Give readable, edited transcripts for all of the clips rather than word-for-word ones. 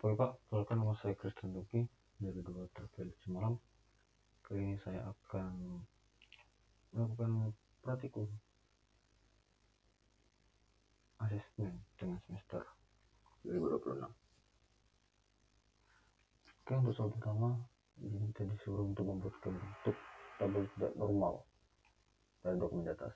Oke Pak, perkenalkan nama saya Christian Duki dari Dua Terpilih Semalam. Kali ini saya akan melakukan praktikum asesmen dengan semester 2026. Oke, untuk soal pertama, ini kita disuruh untuk membuatkan bentuk tabel tidak normal dari dokumen di atas.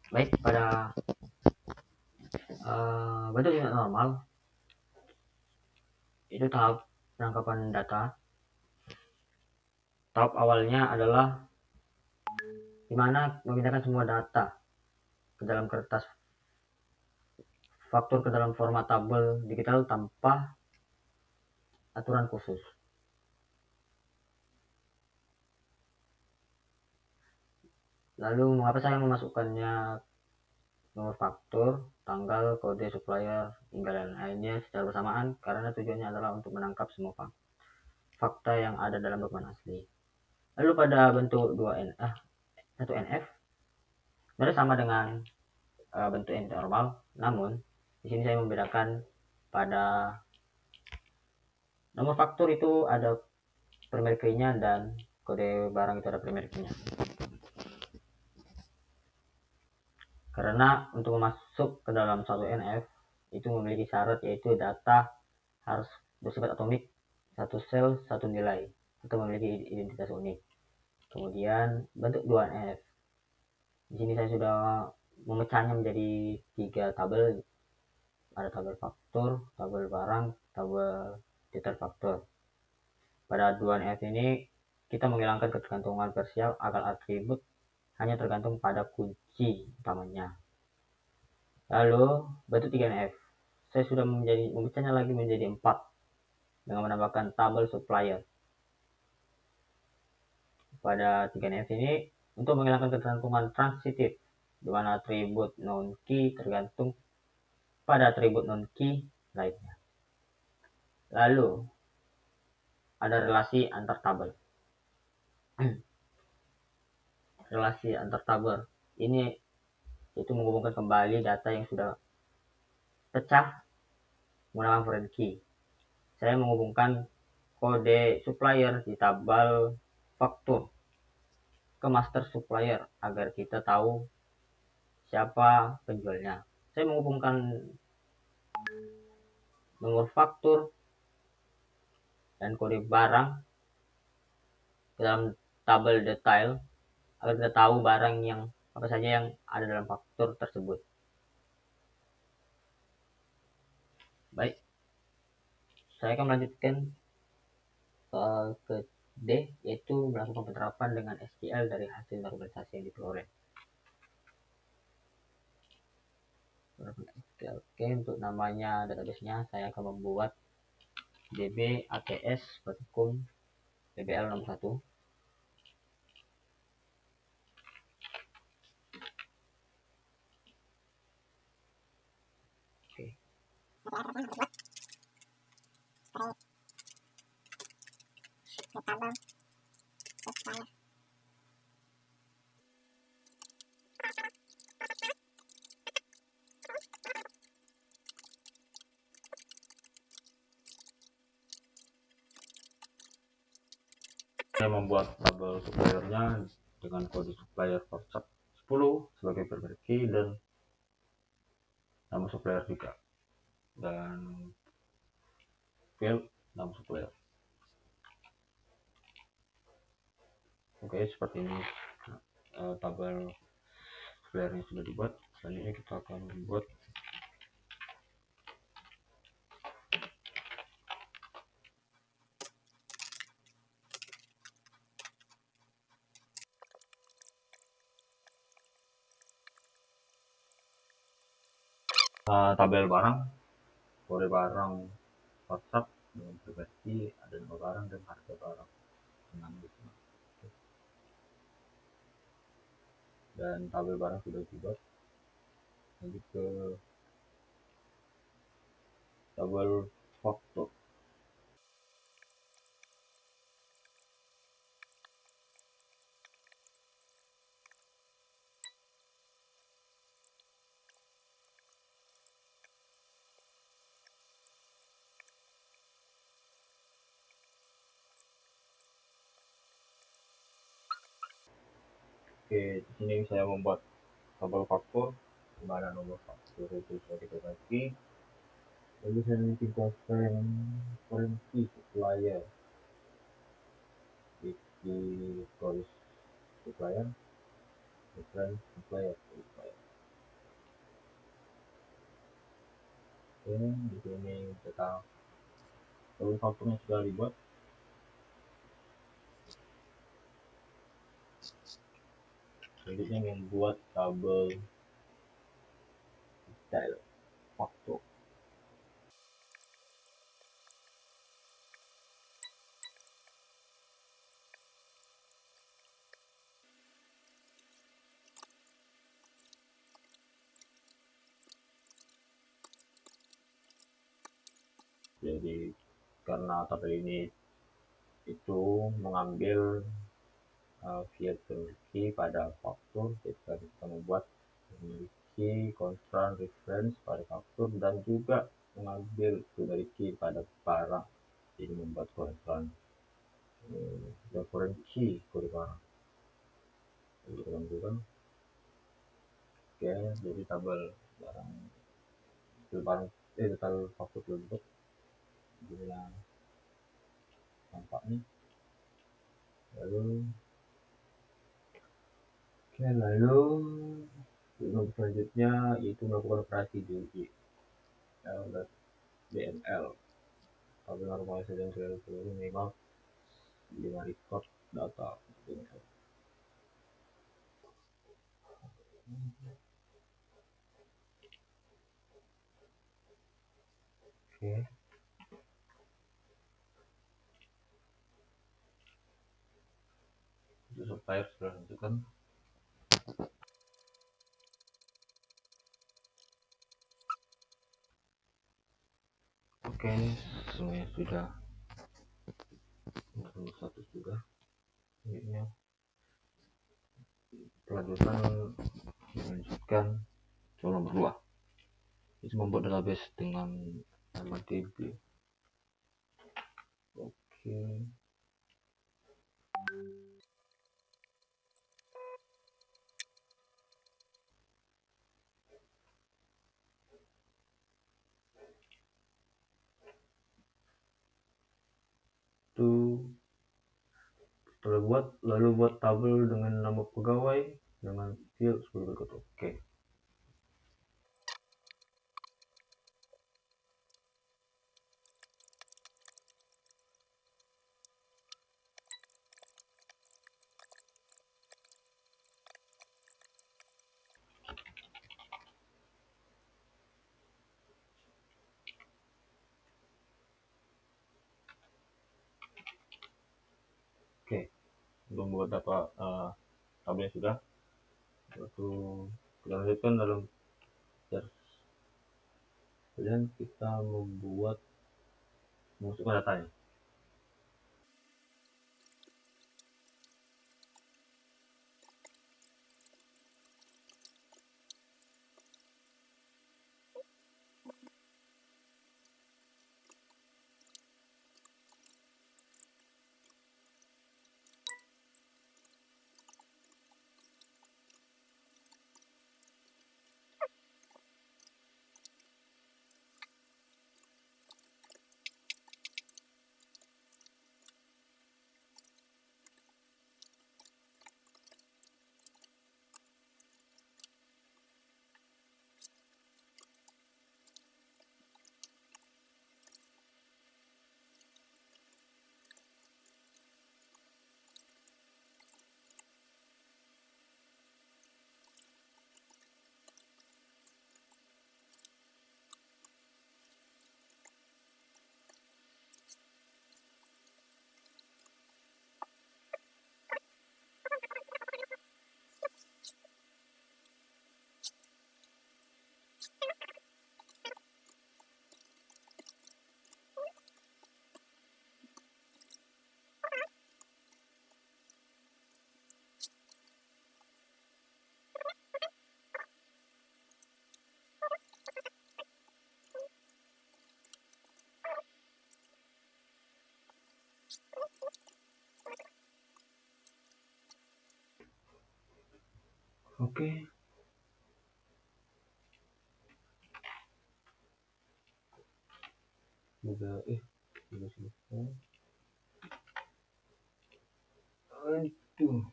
Baik, pada bentuk tidak normal itu tahap penangkapan data. Tahap awalnya adalah dimana memindahkan semua data ke dalam kertas faktur ke dalam format tabel digital tanpa aturan khusus. Lalu mengapa saya memasukkannya nomor faktur, tanggal, kode supplier, hingga lain-lainnya secara bersamaan? Karena tujuannya adalah untuk menangkap semua fakta yang ada dalam dokumen asli. Lalu pada bentuk 1NF sebenarnya sama dengan bentuk yang normal, namun di sini saya membedakan pada nomor faktur itu ada primary key-nya dan kode barang itu ada primary key-nya. Karena untuk masuk ke dalam 1NF itu memiliki syarat, yaitu data harus bersifat atomik, satu sel satu nilai atau memiliki identitas unik. Kemudian bentuk 2NF, di sini saya sudah memecahnya menjadi 3 tabel. Ada tabel faktur, tabel barang, tabel detail faktur. Pada 2NF ini kita menghilangkan ketergantungan parsial agar atribut hanya tergantung pada kunci utamanya. Lalu bentuk 3NF, saya sudah memecahnya lagi menjadi 4 dengan menambahkan tabel supplier. Pada 3NF ini untuk menghilangkan ketergantungan transitif, di mana atribut non-key tergantung pada atribut non-key lainnya. Lalu ada relasi antar tabel. Relasi antar tabel ini itu menghubungkan kembali data yang sudah pecah menggunakan foreign key. Saya menghubungkan kode supplier di tabel faktur ke master supplier agar kita tahu siapa penjualnya. Saya menghubungkan nomor faktur dan kode barang ke dalam tabel detail agar kita tahu barang yang apa saja yang ada dalam faktur tersebut. Baik, saya akan melanjutkan ke D, yaitu melakukan penerapan dengan SQL dari hasil normalisasi yang diperoleh. Oke, untuk namanya database-nya saya akan membuat db ats versikum bbl nomor 1. Oke. Saya membuat tabel suppliernya dengan kode supplier WhatsApp 10 sebagai primary key dan nama supplier juga, dan field nama supplier. Oke, seperti ini tabel suppliernya sudah dibuat. Selanjutnya kita akan membuat tabel barang, kode barang WhatsApp dengan privasi, ada nama barang dan harga barang. Dan tabel barang sudah dibuat. Lanjut ke tabel faktur. Oke, di sini saya membuat tabel faktur di mana nomor faktur itu sudah diketahui. Lalu saya memiliki foreign key supplier di tulis supplier, reference supplier. Oke, di sini kita tabel fakturnya sudah dibuat. Selanjutnya membuat tabel detail faktur. Jadi karena tabel ini itu mengambil field memiliki pada faktur, kita bisa membuat memiliki constant reference pada faktur dan juga mengambil memiliki pada barang. Jadi membuat constant reference key kode barang. Jadi kita oke, jadi tabel barang tabel faktur tersebut bila tampaknya. Lalu selanjutnya itu melakukan operasi di DML. Tabel normalisasi dan seluruh minimal 5 record data DML. Oke. Untuk supplier sudah tentukan. Oke, semuanya sudah barusan melanjutkan soal nomor 2, itu membuat database dengan MongoDB. Oke. Itu setelah buat, lalu buat tabel dengan nama pegawai dengan field seperti berikut. Oke. Oke, belum buat tabelnya sudah. Lalu kita lanjutkan dalam kemudian kita memasukkan datanya. Oke. Sudah selesai. Aduh.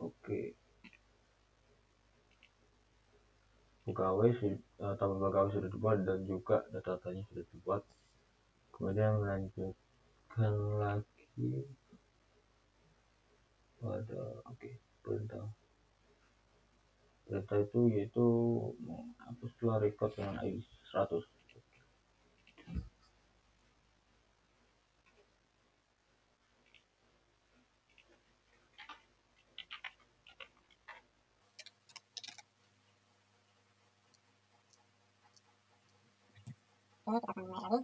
Oke. Tabel pegawai sudah dibuat dan juga data-datanya sudah dibuat. Kemudian melanjutkan lagi pada perintah itu yaitu menghapus dua record dengan ID 100. Oke, kita akan mulai lagi.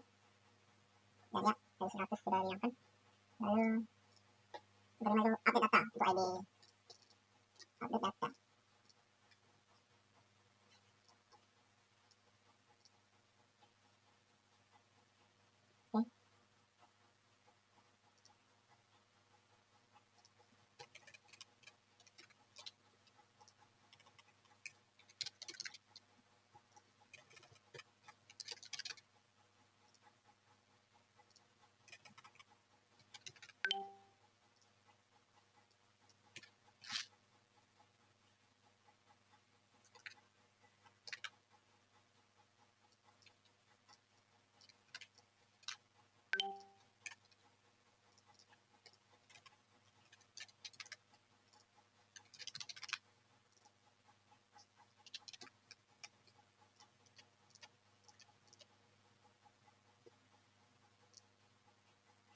Dan ya, ID 100 sudah dihilangkan. Lalu terima itu update data untuk ID update data. Oke.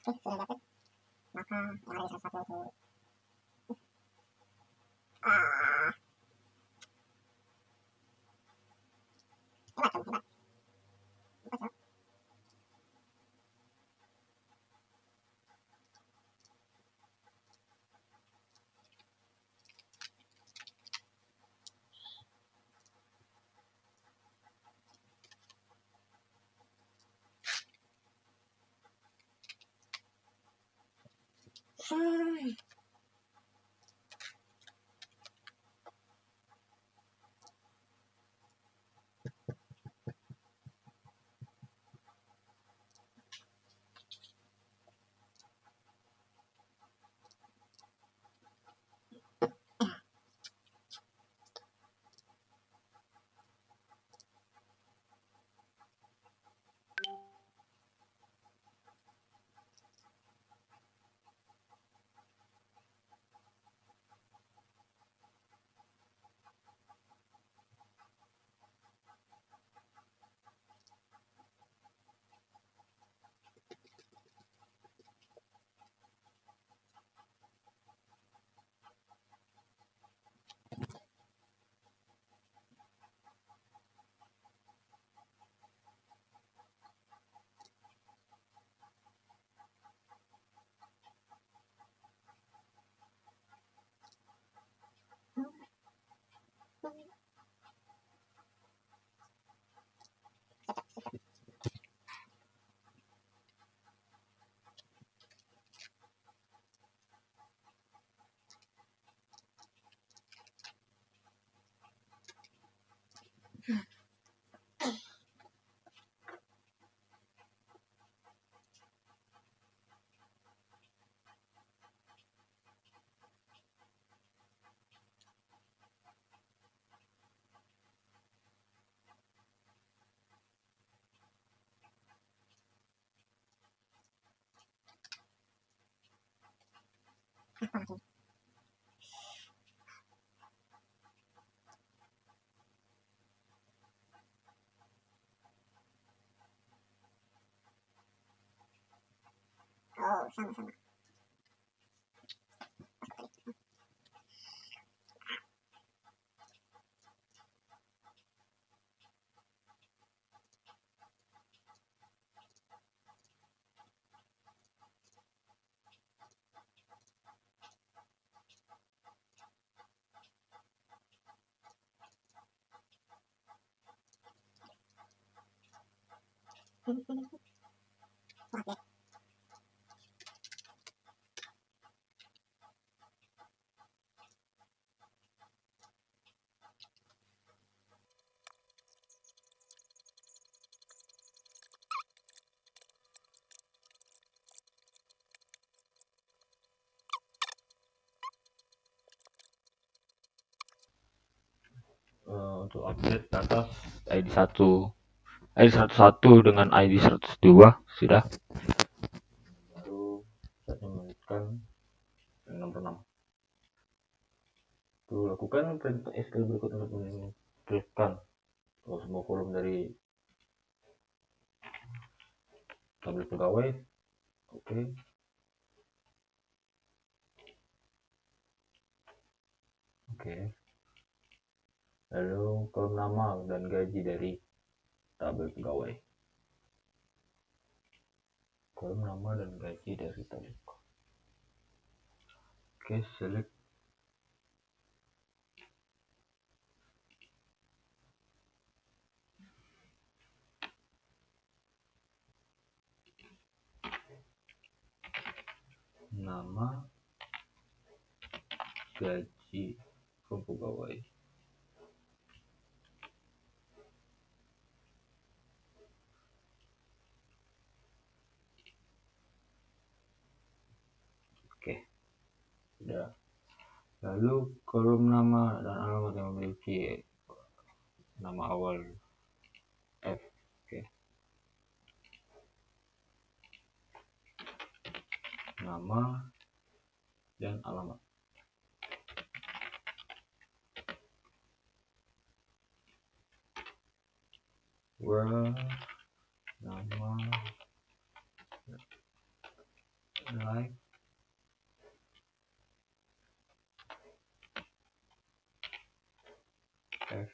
Oke, sudah dapat. Maka yang ada di salah satu itu hebat kamu, hebat. Hebat, Oh, sama-sama. Oke. Untuk update data ID 1 ID 101 dengan ID 102 sudah. Baru saatnya melanjutkan yang nomor 6. Lakukan perintah SQL berikut untuk menyingkirkan semua kolom dari tabel pegawai. Oke. Lalu kolom nama dan gaji dari tabel pegawai. Kolom nama dan gaji dari tabel pegawai. Oke, select nama, gaji pegawai. Oke, sudah. Lalu kolom nama dan alamat yang memiliki nama awal F. Oke. Nama dan alamat. Where nama like F.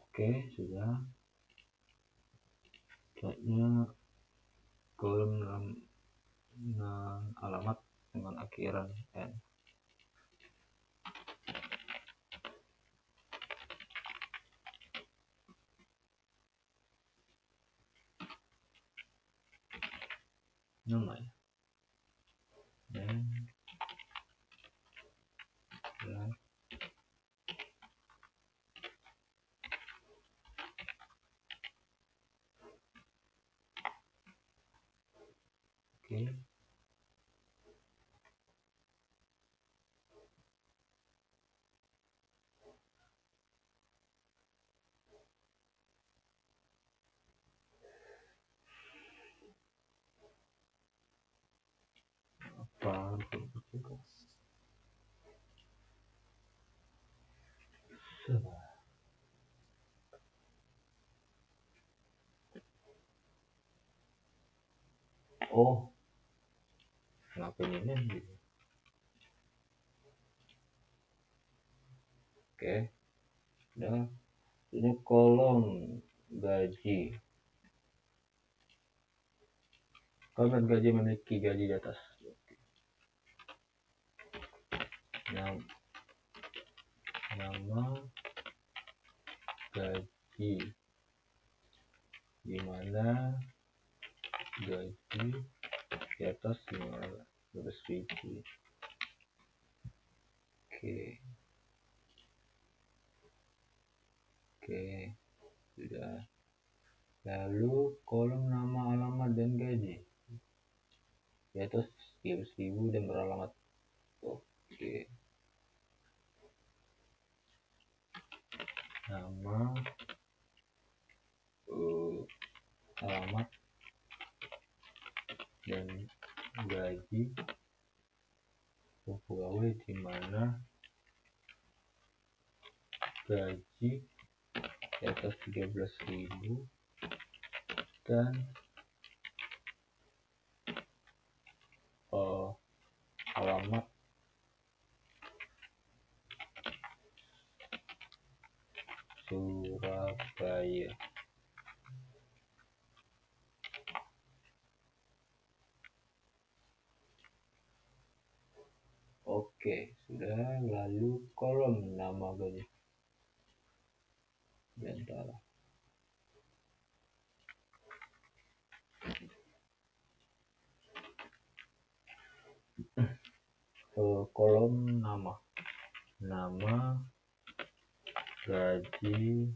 Oke, sudah. Selanjutnya kolom alamat dengan akhiran N. nama ya. Dan oke. Apa oh, ngapain ini gitu. Oke, nah ini kolom gaji. Kolom gaji memiliki gaji di atas. Nama gaji, di mana gaji di atas 500.000. Oke, sudah. Lalu kolom nama, alamat, dan gaji di atas 300.000 dan beralamat. Oke, nama, alamat, dan gaji pegawai, di mana gaji di atas 13.000 dan alamat Surabaya. Oke, sudah. Lalu kolom nama gaji diantara kolom nama gaji.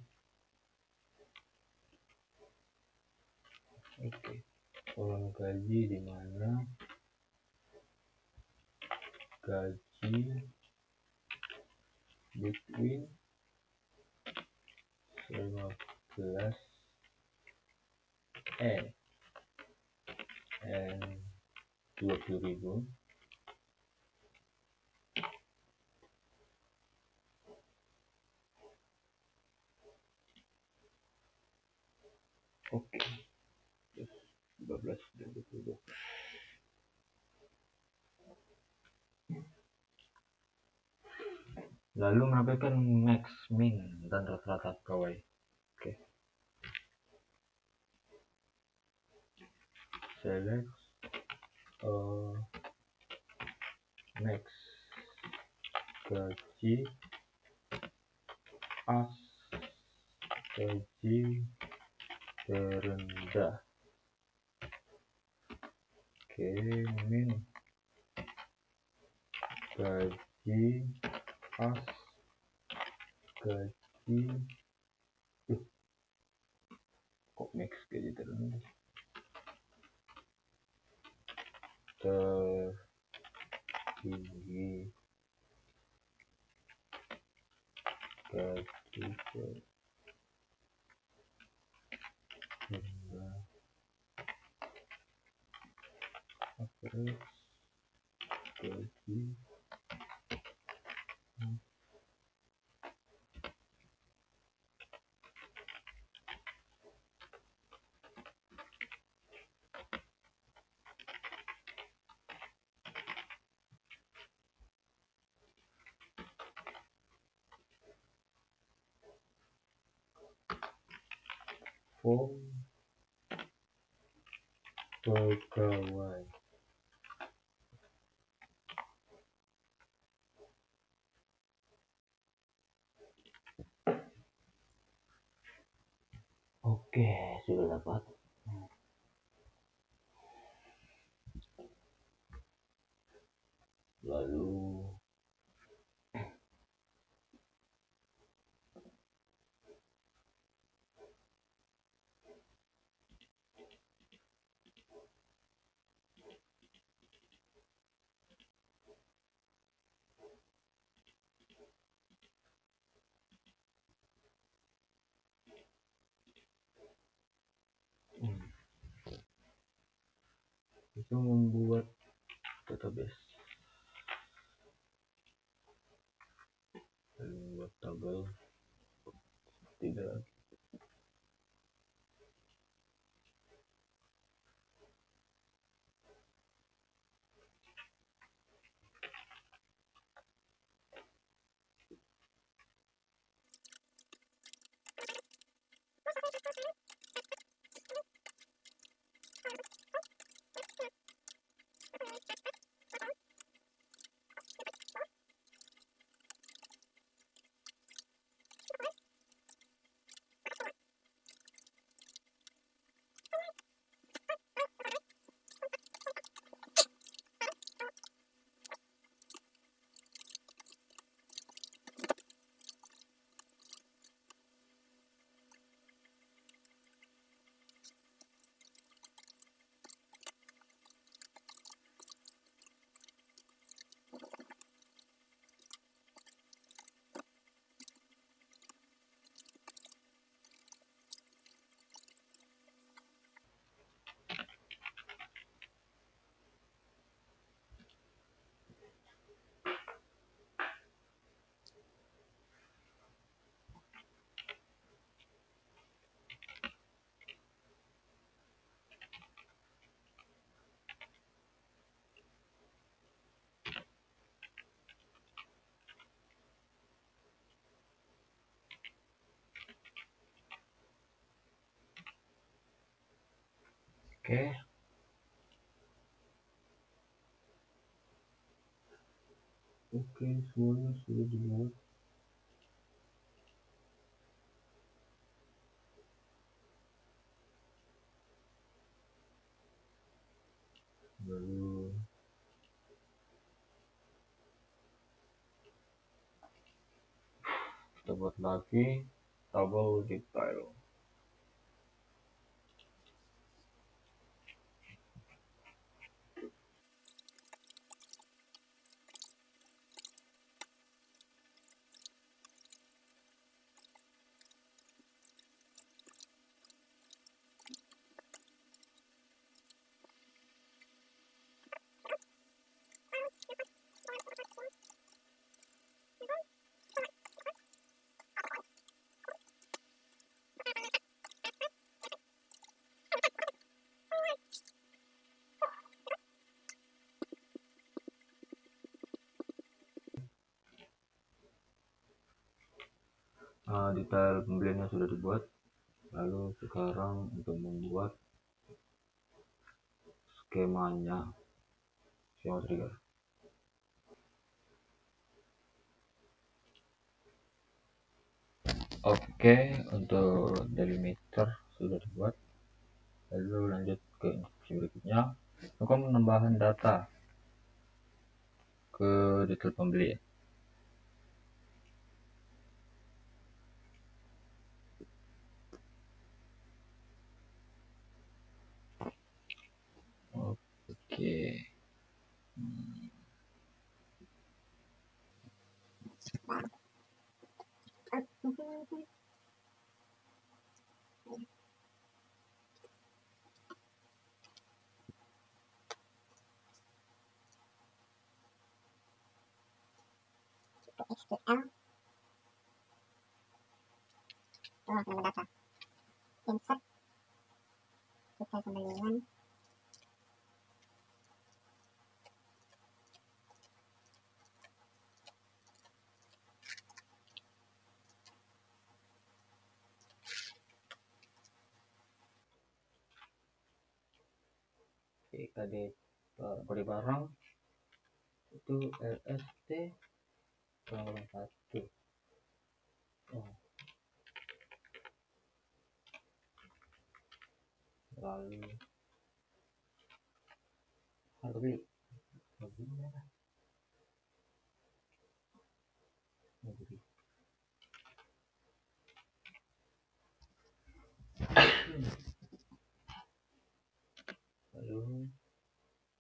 Oke, kolom gaji, di mana gaji between 15 and 20.000. Oke, 15 dan 20. Lalu menampilkan max, min, dan rata-rata pegawai. Oke, select max gaji as gaji terendah. Oke, min gaji as gaji kok max gaji terendah, tertinggi gaji terendah, average gaji form pegawai. Oke, sudah dapat. itu membuat database, lalu membuat tabel tidak. Oke, semuanya sudah dibuat. Lalu kita buat lagi tabel detail. Detail pembeliannya sudah dibuat. Lalu sekarang untuk membuat skemanya, skema trigger. Oke, untuk delimiter sudah dibuat. Lalu lanjut ke instruksi berikutnya, melakukan penambahan data ke detail pembeli. Oke. SQL nama data insert detail pembelian kode barang itu LST 1. Lalu harga beli lalu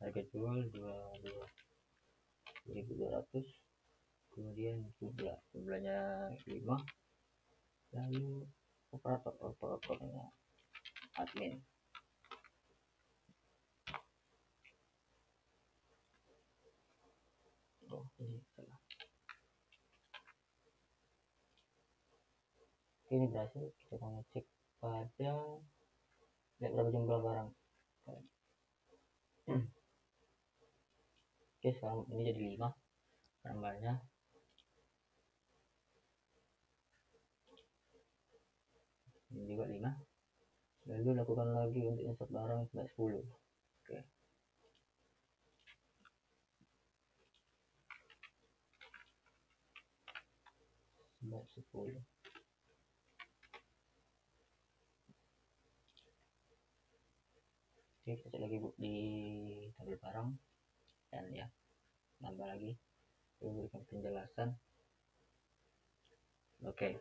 harga jual 22.200, kemudian jumlahnya 5, lalu operatornya admin. Ini berhasil. Kita akan ngecek pada lihat berapa jumlah barang. Oke, sekarang ini jadi 5 gambarnya. Ini juga 5. Lalu lakukan lagi untuk insert barang sampai 10. Oke. Sampai 10. Oke, kita cek lagi di tabel barang dan ya nambah lagi, berikan penjelasan. Oke.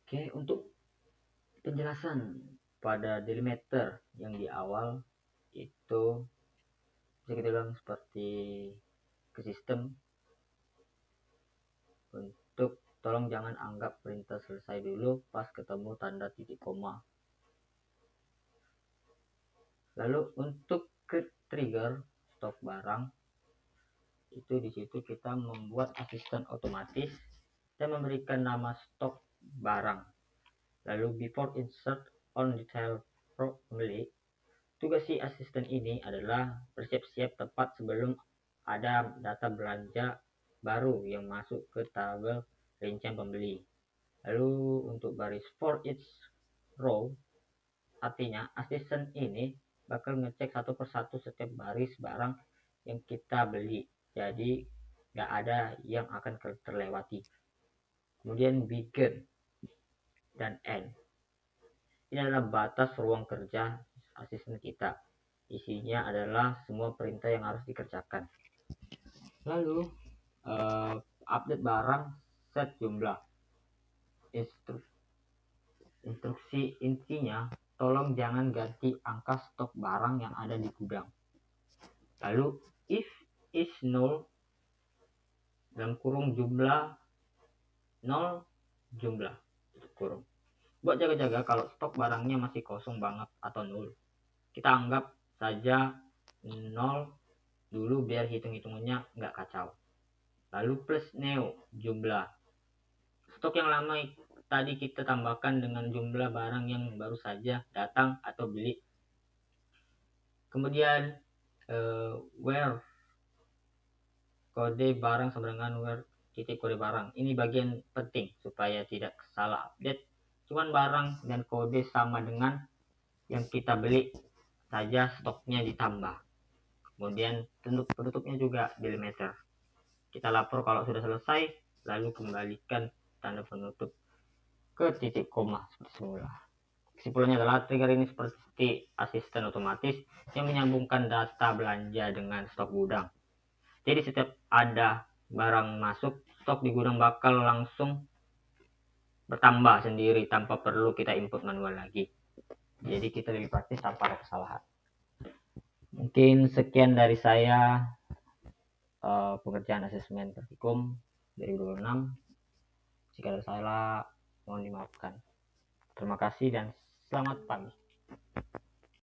Oke, untuk penjelasan pada delimiter yang di awal itu bisa kita bilang seperti ke sistem. Untuk tolong jangan anggap perintah selesai dulu pas ketemu tanda titik koma. Lalu untuk ke trigger stok barang itu di situ kita membuat asisten otomatis dan memberikan nama stok barang. Lalu before insert on detail pro pembeli, tugas si asisten ini adalah bersiap-siap tepat sebelum ada data belanja baru yang masuk ke tabel rincian pembeli. Lalu untuk baris for each row, artinya asisten ini bakal ngecek satu persatu setiap baris barang yang kita beli, jadi nggak ada yang akan terlewati. Kemudian begin dan end, ini adalah batas ruang kerja asisten kita. Isinya adalah semua perintah yang harus dikerjakan. Lalu update barang, set jumlah. Instruksi intinya, tolong jangan ganti angka stok barang yang ada di gudang. Lalu if is null dalam kurung jumlah 0 jumlah kurung. Buat jaga-jaga kalau stok barangnya masih kosong banget atau 0, kita anggap saja 0 dulu biar hitung-hitungannya nggak kacau. Lalu plus new jumlah. Stok yang lama tadi kita tambahkan dengan jumlah barang yang baru saja datang atau beli. Kemudian where kode barang sama dengan where titik kode barang. Ini bagian penting supaya tidak salah update. Cuman barang dan kode sama dengan yang kita beli saja, stoknya ditambah. Kemudian penutupnya juga delimiter. Kita lapor kalau sudah selesai, lalu kembalikan tanda penutup ke titik koma seperti semula. Kesimpulannya adalah trigger ini seperti asisten otomatis yang menyambungkan data belanja dengan stok gudang. Jadi setiap ada barang masuk, stok di gudang bakal langsung bertambah sendiri tanpa perlu kita input manual lagi. Jadi kita lebih praktis tanpa ada kesalahan. Mungkin sekian dari saya pengerjaan asesmen praktikum 2026. Jika ada salah, mohon dimaafkan. Terima kasih dan selamat pagi.